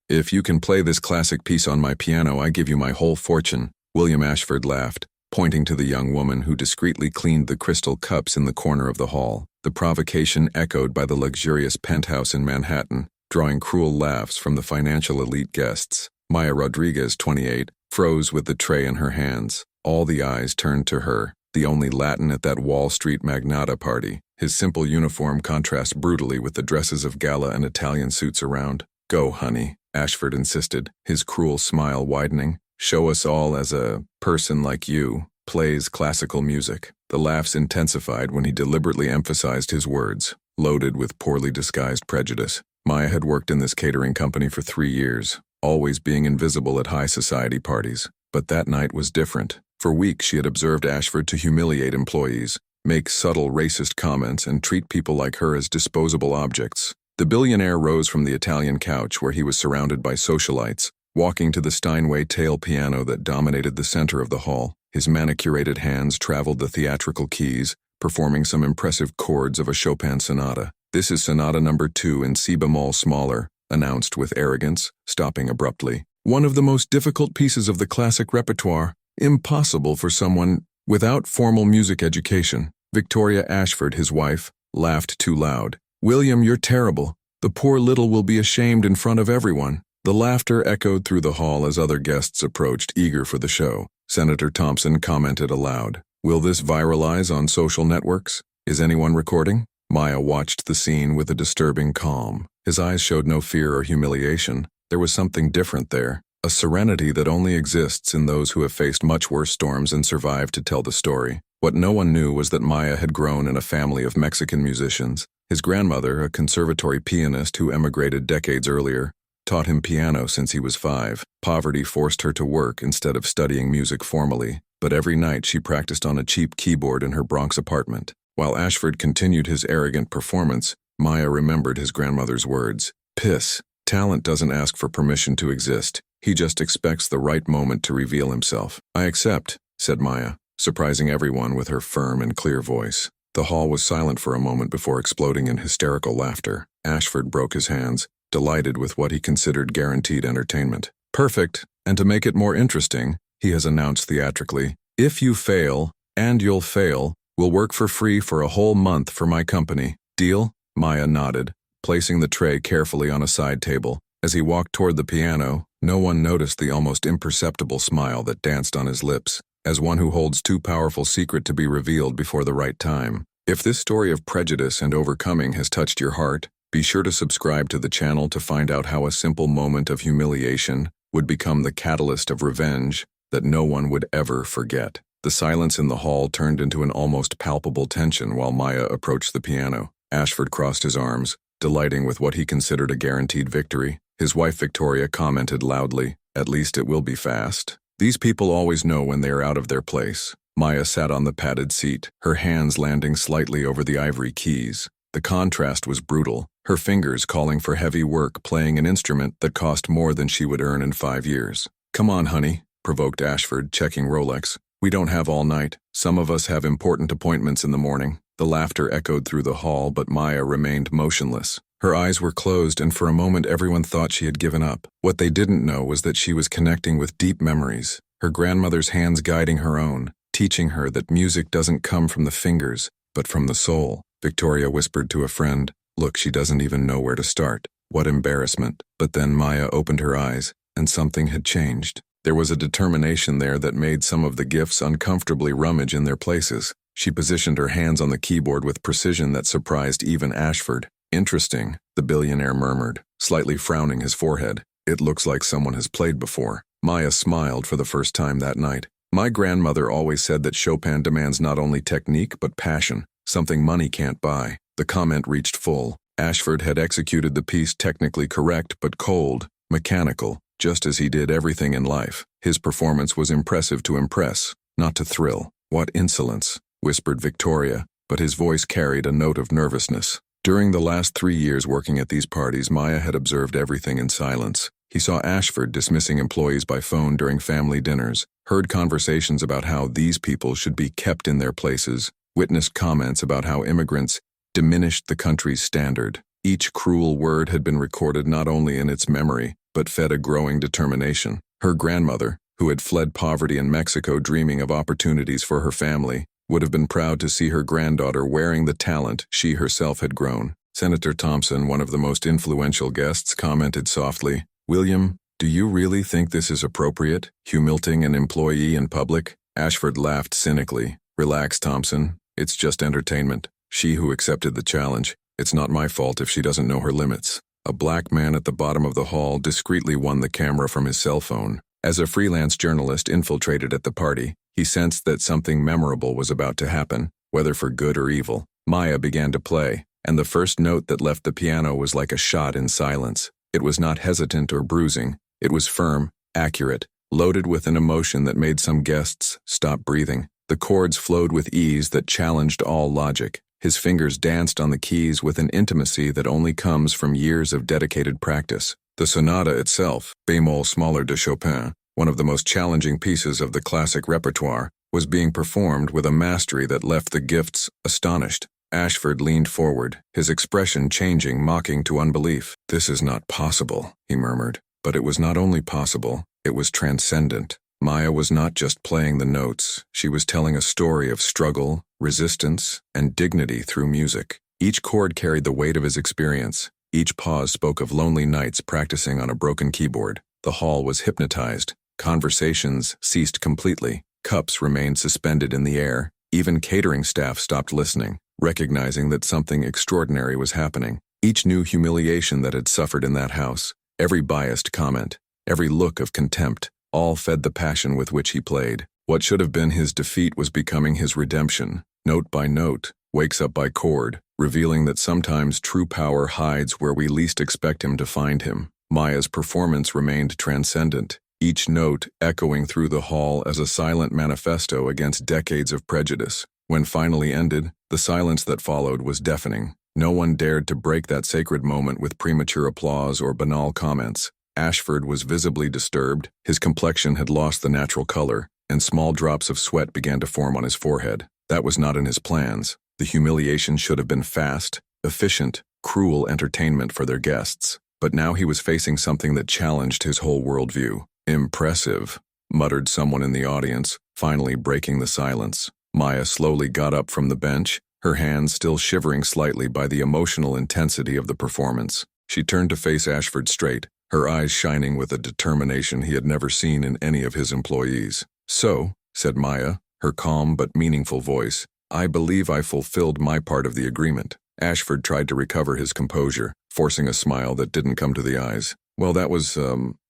"If you can play this classic piece on my piano, I give you my whole fortune." William Ashford laughed, pointing to the young woman who discreetly cleaned the crystal cups in the corner of the hall. The provocation echoed by the luxurious penthouse in Manhattan, drawing cruel laughs from the financial elite guests. Maya Rodriguez, 28, froze with the tray in her hands. All the eyes turned to her, the only Latin at that Wall Street magnata party. His simple uniform contrasts brutally with the dresses of gala and Italian suits around. "Go, honey," Ashford insisted, his cruel smile widening. "Show us all as a person like you plays classical music." The laughs intensified when he deliberately emphasized his words, loaded with poorly disguised prejudice. Maya had worked in this catering company for 3 years, always being invisible at high society parties. But that night was different. For weeks she had observed Ashford to humiliate employees, make subtle racist comments, and treat people like her as disposable objects. The billionaire rose from the Italian couch where he was surrounded by socialites, walking to the Steinway tail piano that dominated the center of the hall. His manicurated hands traveled the theatrical keys, performing some impressive chords of a Chopin sonata. "This is Sonata number 2 in C bemol smaller," announced with arrogance, stopping abruptly. "One of the most difficult pieces of the classic repertoire, impossible for someone without formal music education." Victoria Ashford, his wife, laughed too loud. "William, you're terrible. The poor little will be ashamed in front of everyone." The laughter echoed through the hall as other guests approached, eager for the show. Senator Thompson commented aloud, "Will this viralize on social networks? Is anyone recording?" Maya watched the scene with a disturbing calm. His eyes showed no fear or humiliation. There was something different there, a serenity that only exists in those who have faced much worse storms and survived to tell the story. What no one knew was that Maya had grown in a family of Mexican musicians. His grandmother, a conservatory pianist who emigrated decades earlier, taught him piano since he was 5. Poverty forced her to work instead of studying music formally, but every night she practiced on a cheap keyboard in her Bronx apartment. While Ashford continued his arrogant performance, Maya remembered his grandmother's words. "Piss. Talent doesn't ask for permission to exist. He just expects the right moment to reveal himself." "I accept," said Maya, surprising everyone with her firm and clear voice. The hall was silent for a moment before exploding in hysterical laughter. Ashford broke his hands, delighted with what he considered guaranteed entertainment. "Perfect, and to make it more interesting," he has announced theatrically, "if you fail, and you'll fail, we'll work for free for a whole month for my company. Deal?" Maya nodded, placing the tray carefully on a side table. As he walked toward the piano, no one noticed the almost imperceptible smile that danced on his lips, as one who holds too powerful secret to be revealed before the right time. If this story of prejudice and overcoming has touched your heart, be sure to subscribe to the channel to find out how a simple moment of humiliation would become the catalyst of revenge that no one would ever forget. The silence in the hall turned into an almost palpable tension while Maya approached the piano. Ashford crossed his arms, delighting with what he considered a guaranteed victory. His wife Victoria commented loudly, "At least it will be fast. These people always know when they are out of their place." Maya sat on the padded seat, her hands landing slightly over the ivory keys. The contrast was brutal, her fingers calling for heavy work playing an instrument that cost more than she would earn in 5 years. "Come on, honey," provoked Ashford, checking Rolex. "We don't have all night. Some of us have important appointments in the morning." The laughter echoed through the hall, but Maya remained motionless. Her eyes were closed, and for a moment everyone thought she had given up. What they didn't know was that she was connecting with deep memories, her grandmother's hands guiding her own, teaching her that music doesn't come from the fingers, but from the soul. Victoria whispered to a friend, "Look, she doesn't even know where to start." What embarrassment. But then Maya opened her eyes, and something had changed. There was a determination there that made some of the gifts uncomfortably rummage in their places. She positioned her hands on the keyboard with precision that surprised even Ashford. "Interesting," the billionaire murmured, slightly frowning his forehead. "It looks like someone has played before." Maya smiled for the first time that night. "My grandmother always said that Chopin demands not only technique but passion, something money can't buy." The comment reached full. Ashford had executed the piece technically correct but cold, mechanical, just as he did everything in life. His performance was impressive to impress, not to thrill. "What insolence," whispered Victoria, but his voice carried a note of nervousness. During the last 3 years working at these parties, Maya had observed everything in silence. He saw Ashford dismissing employees by phone during family dinners, heard conversations about how these people should be kept in their places, witnessed comments about how immigrants diminished the country's standard. Each cruel word had been recorded not only in its memory, but fed a growing determination. Her grandmother, who had fled poverty in Mexico dreaming of opportunities for her family, would have been proud to see her granddaughter wearing the talent she herself had grown. Senator Thompson, one of the most influential guests, commented softly, "William, do you really think this is appropriate, humiliating an employee in public?" Ashford laughed cynically. "Relax, Thompson. It's just entertainment. She who accepted the challenge. It's not my fault if she doesn't know her limits." A black man at the bottom of the hall discreetly won the camera from his cell phone. As a freelance journalist infiltrated at the party, he sensed that something memorable was about to happen, whether for good or evil. Maya began to play, and the first note that left the piano was like a shot in silence. It was not hesitant or bruising. It was firm, accurate, loaded with an emotion that made some guests stop breathing. The chords flowed with ease that challenged all logic. His fingers danced on the keys with an intimacy that only comes from years of dedicated practice. The sonata itself, bémol smaller de Chopin, one of the most challenging pieces of the classic repertoire, was being performed with a mastery that left the gifts astonished. Ashford leaned forward, his expression changing, mocking to unbelief. "This is not possible," he murmured. But it was not only possible, it was transcendent. Maya was not just playing the notes, she was telling a story of struggle, resistance, and dignity through music. Each chord carried the weight of his experience. Each pause spoke of lonely nights practicing on a broken keyboard. The hall was hypnotized. Conversations ceased completely. Cups remained suspended in the air. Even catering staff stopped listening, recognizing that something extraordinary was happening. Each new humiliation that had suffered in that house, every biased comment, every look of contempt, all fed the passion with which he played. What should have been his defeat was becoming his redemption. Note by note, wakes up by chord, revealing that sometimes true power hides where we least expect him to find him. Maya's performance remained transcendent, each note echoing through the hall as a silent manifesto against decades of prejudice. When finally ended, the silence that followed was deafening. No one dared to break that sacred moment with premature applause or banal comments. Ashford was visibly disturbed. His complexion had lost the natural color, and small drops of sweat began to form on his forehead. That was not in his plans. The humiliation should have been fast, efficient, cruel entertainment for their guests. But now he was facing something that challenged his whole worldview. "Impressive," muttered someone in the audience, finally breaking the silence. Maya slowly got up from the bench, her hands still shivering slightly by the emotional intensity of the performance. She turned to face Ashford straight, her eyes shining with a determination he had never seen in any of his employees. "So," said Maya, her calm but meaningful voice, "I believe I fulfilled my part of the agreement." Ashford tried to recover his composure, forcing a smile that didn't come to the eyes. "Well, that was,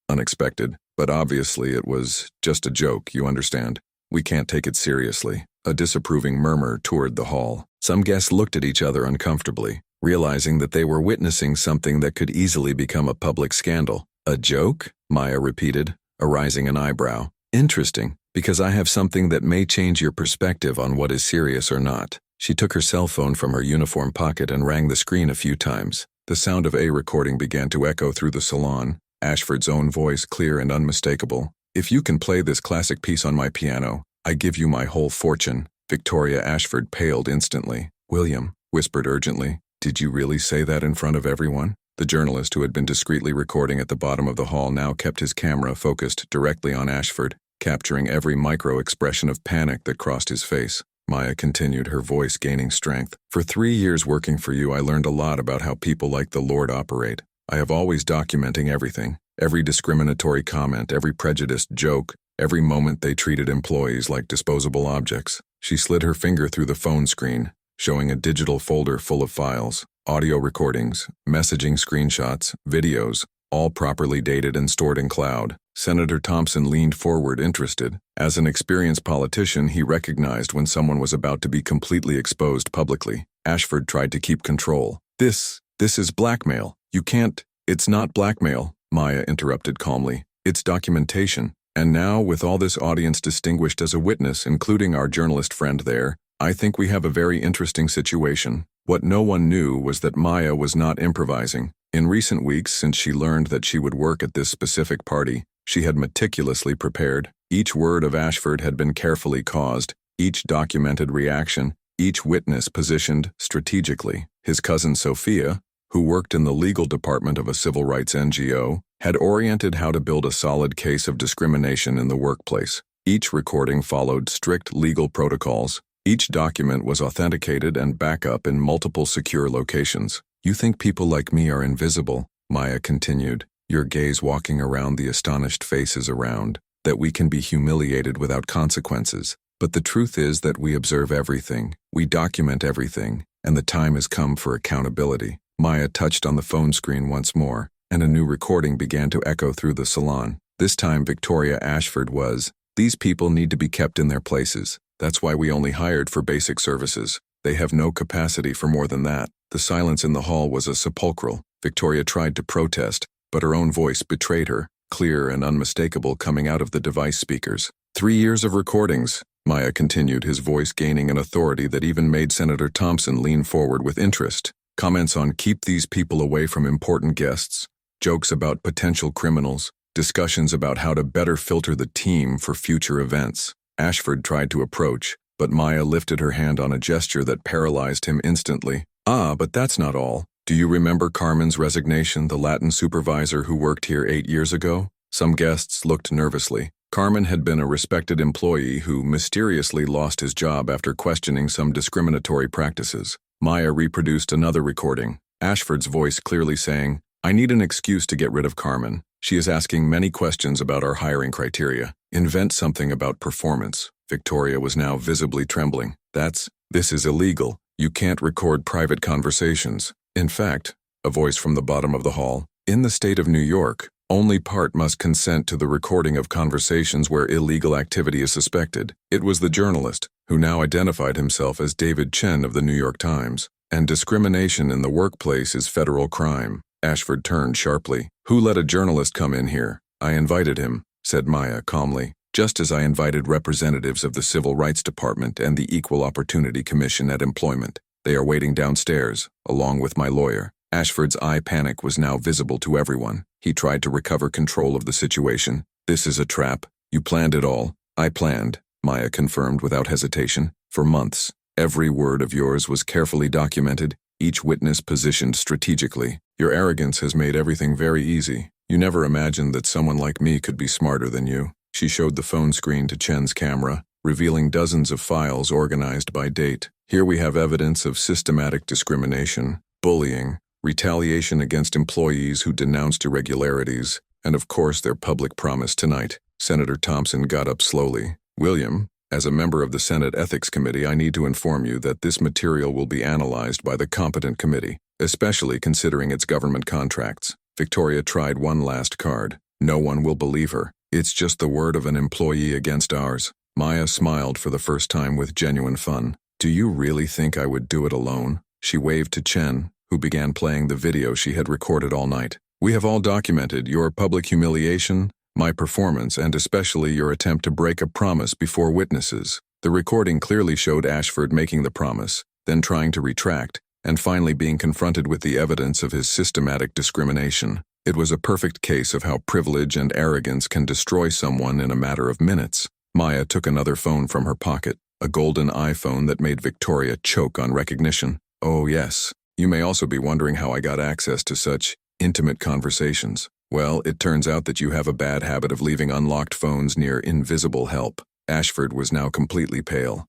unexpected, but obviously it was just a joke, you understand. We can't take it seriously." A disapproving murmur toured the hall. Some guests looked at each other uncomfortably, realizing that they were witnessing something that could easily become a public scandal. "A joke?" Maya repeated, arising an eyebrow. "Interesting, because I have something that may change your perspective on what is serious or not." She took her cell phone from her uniform pocket and rang the screen a few times. The sound of a recording began to echo through the salon, Ashford's own voice clear and unmistakable. "If you can play this classic piece on my piano, I give you my whole fortune." Victoria Ashford paled instantly. "William," whispered urgently, "did you really say that in front of everyone?" The journalist who had been discreetly recording at the bottom of the hall now kept his camera focused directly on Ashford, capturing every micro-expression of panic that crossed his face. Maya continued, her voice gaining strength. "For 3 years working for you, I learned a lot about how people like the Lord operate. I have always documenting everything, every discriminatory comment, every prejudiced joke, every moment they treated employees like disposable objects." She slid her finger through the phone screen, showing a digital folder full of files, audio recordings, messaging screenshots, videos, all properly dated and stored in cloud. Senator Thompson leaned forward, interested. As an experienced politician, he recognized when someone was about to be completely exposed publicly. Ashford tried to keep control. This is blackmail. You can't." "It's not blackmail," Maya interrupted calmly. "It's documentation. And now, with all this audience distinguished as a witness, including our journalist friend there, I think we have a very interesting situation." What no one knew was that Maya was not improvising. In recent weeks, since she learned that she would work at this specific party, she had meticulously prepared. Each word of Ashford had been carefully caused, each documented reaction, each witness positioned strategically. His cousin Sophia, who worked in the legal department of a civil rights NGO, had oriented how to build a solid case of discrimination in the workplace. Each recording followed strict legal protocols. Each document was authenticated and back up in multiple secure locations. "You think people like me are invisible," Maya continued, your gaze walking around the astonished faces around, "that we can be humiliated without consequences. But the truth is that we observe everything, we document everything, and the time has come for accountability." Maya touched on the phone screen once more, and a new recording began to echo through the salon. This time Victoria Ashford was, "These people need to be kept in their places. That's why we only hired for basic services. They have no capacity for more than that." The silence in the hall was a sepulchral. Victoria tried to protest, but her own voice betrayed her, clear and unmistakable coming out of the device speakers. 3 years of recordings," Maya continued, his voice gaining an authority that even made Senator Thompson lean forward with interest. "Comments on keep these people away from important guests, jokes about potential criminals, discussions about how to better filter the team for future events." Ashford tried to approach, but Maya lifted her hand on a gesture that paralyzed him instantly. "Ah, but that's not all. Do you remember Carmen's resignation, the Latin supervisor who worked here 8 years ago?" Some guests looked nervously. Carmen had been a respected employee who mysteriously lost his job after questioning some discriminatory practices. Maya reproduced another recording, Ashford's voice clearly saying, "I need an excuse to get rid of Carmen. She is asking many questions about our hiring criteria. Invent something about performance." Victoria was now visibly trembling. This is illegal. You can't record private conversations. In fact," a voice from the bottom of the hall, "in the state of New York, only part must consent to the recording of conversations where illegal activity is suspected." It was the journalist, who now identified himself as David Chen of the New York Times. "And discrimination in the workplace is federal crime." Ashford turned sharply. "Who let a journalist come in here?" "I invited him," said Maya calmly, "just as I invited representatives of the Civil Rights Department and the Equal Opportunity Commission at Employment. They are waiting downstairs, along with my lawyer." Ashford's eye panic was now visible to everyone. He tried to recover control of the situation. "This is a trap. You planned it all." "I planned," Maya confirmed without hesitation. "For months. Every word of yours was carefully documented, each witness positioned strategically. Your arrogance has made everything very easy. You never imagined that someone like me could be smarter than you." She showed the phone screen to Chen's camera, revealing dozens of files organized by date. "Here we have evidence of systematic discrimination, bullying, retaliation against employees who denounced irregularities, and of course their public promise tonight." Senator Thompson got up slowly. "William, as a member of the Senate Ethics Committee, I need to inform you that this material will be analyzed by the competent committee, especially considering its government contracts." Victoria tried one last card. "No one will believe her. It's just the word of an employee against ours." Maya smiled for the first time with genuine fun. "Do you really think I would do it alone?" She waved to Chen, who began playing the video she had recorded all night. "We have all documented your public humiliation, my performance, and especially your attempt to break a promise before witnesses." The recording clearly showed Ashford making the promise, then trying to retract, and finally being confronted with the evidence of his systematic discrimination. It was a perfect case of how privilege and arrogance can destroy someone in a matter of minutes. Maya took another phone from her pocket, a golden iPhone that made Victoria choke on recognition. "Oh yes. You may also be wondering how I got access to such intimate conversations. Well, it turns out that you have a bad habit of leaving unlocked phones near invisible help." Ashford was now completely pale.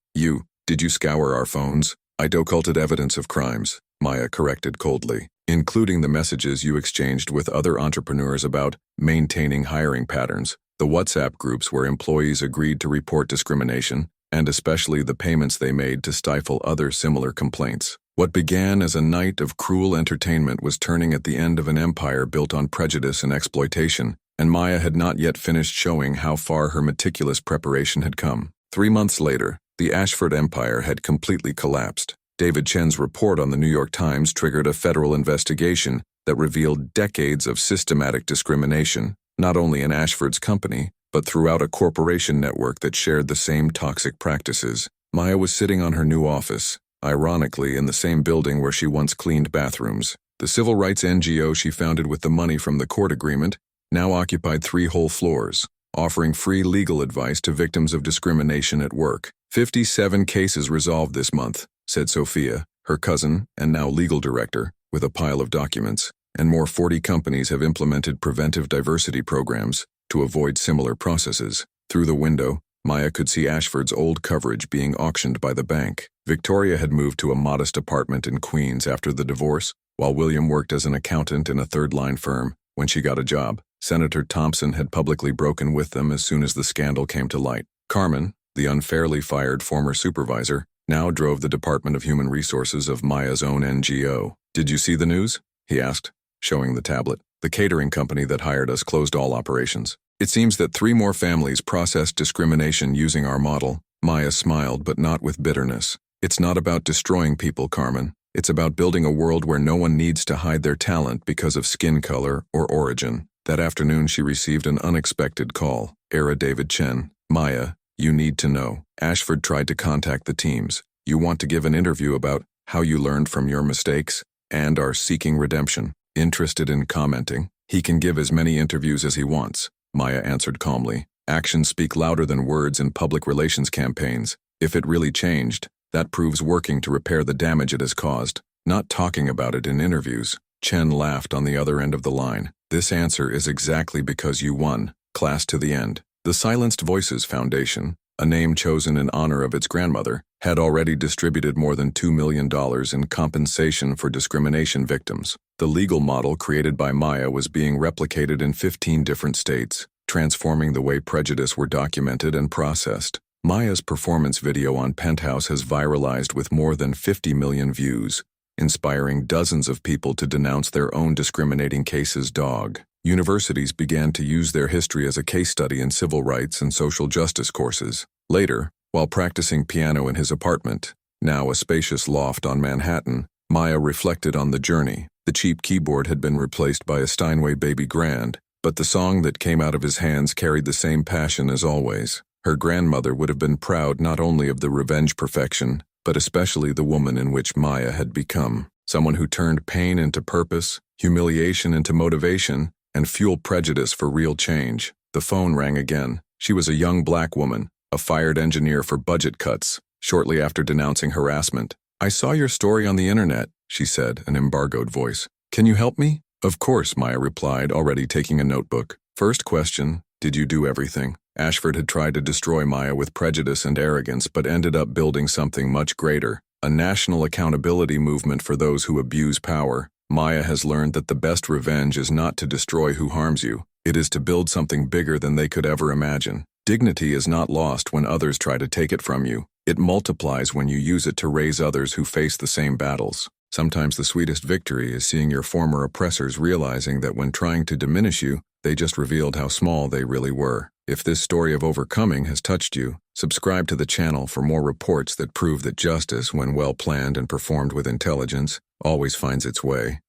Did you scour our phones?" "I occulted evidence of crimes," Maya corrected coldly, "including the messages you exchanged with other entrepreneurs about maintaining hiring patterns, the WhatsApp groups where employees agreed to report discrimination, and especially the payments they made to stifle other similar complaints. What began as a night of cruel entertainment was turning at the end of an empire built on prejudice and exploitation, and Maya had not yet finished showing how far her meticulous preparation had come. 3 months later, the Ashford empire had completely collapsed. David Chen's report on the New York Times triggered a federal investigation that revealed decades of systematic discrimination, not only in Ashford's company, but throughout a corporation network that shared the same toxic practices. Maya was sitting on her new office, ironically in the same building where she once cleaned bathrooms. The civil rights NGO she founded with the money from the court agreement now occupied 3 whole floors, offering free legal advice to victims of discrimination at work. 57 cases resolved this month, said Sophia, her cousin and now legal director. with a pile of documents, and more 40 companies have implemented preventive diversity programs to avoid similar processes. Through the window, Maya could see Ashford's old coverage being auctioned by the bank. Victoria had moved to a modest apartment in Queens after the divorce, while William worked as an accountant in a third-line firm. When she got a job, Senator Thompson had publicly broken with them as soon as the scandal came to light. Carmen, the unfairly fired former supervisor, now drove the Department of Human Resources of Maya's own NGO. "Did you see the news?" he asked, showing the tablet. "The catering company that hired us closed all operations. It seems that 3 more families processed discrimination using our model." Maya smiled, but not with bitterness. "It's not about destroying people, Carmen. It's about building a world where no one needs to hide their talent because of skin color or origin." That afternoon she received an unexpected call. Era David Chen. "Maya, you need to know. Ashford tried to contact the teams. You want to give an interview about how you learned from your mistakes and are seeking redemption. Interested in commenting? He can give as many interviews as he wants." Maya answered calmly. "Actions speak louder than words in public relations campaigns. If it really changed, that proves working to repair the damage it has caused, not talking about it in interviews." Chen laughed on the other end of the line. "This answer is exactly because you won. Class to the end." The Silenced Voices Foundation, a name chosen in honor of its grandmother, had already distributed more than $2 million in compensation for discrimination victims. The legal model created by Maya was being replicated in 15 different states, transforming the way prejudice were documented and processed. Maya's performance video on Penthouse has viralized with more than 50 million views, inspiring dozens of people to denounce their own discriminating cases. Universities began to use their history as a case study in civil rights and social justice courses. Later, while practicing piano in his apartment, now a spacious loft on Manhattan, Maya reflected on the journey. The cheap keyboard had been replaced by a Steinway Baby Grand, but the song that came out of his hands carried the same passion as always. Her grandmother would have been proud not only of the revenge perfection, but especially the woman in which Maya had become. Someone who turned pain into purpose, humiliation into motivation, and fueled prejudice for real change. The phone rang again. She was a young black woman, a fired engineer for budget cuts, shortly after denouncing harassment. "I saw your story on the internet," she said, an embargoed voice. "Can you help me?" "Of course," Maya replied, already taking a notebook. "First question, did you do everything?" Ashford had tried to destroy Maya with prejudice and arrogance, but ended up building something much greater, a national accountability movement for those who abuse power. Maya has learned that the best revenge is not to destroy who harms you. It is to build something bigger than they could ever imagine. Dignity is not lost when others try to take it from you. It multiplies when you use it to raise others who face the same battles. Sometimes the sweetest victory is seeing your former oppressors realizing that when trying to diminish you, they just revealed how small they really were. If this story of overcoming has touched you, subscribe to the channel for more reports that prove that justice, when well planned and performed with intelligence, always finds its way.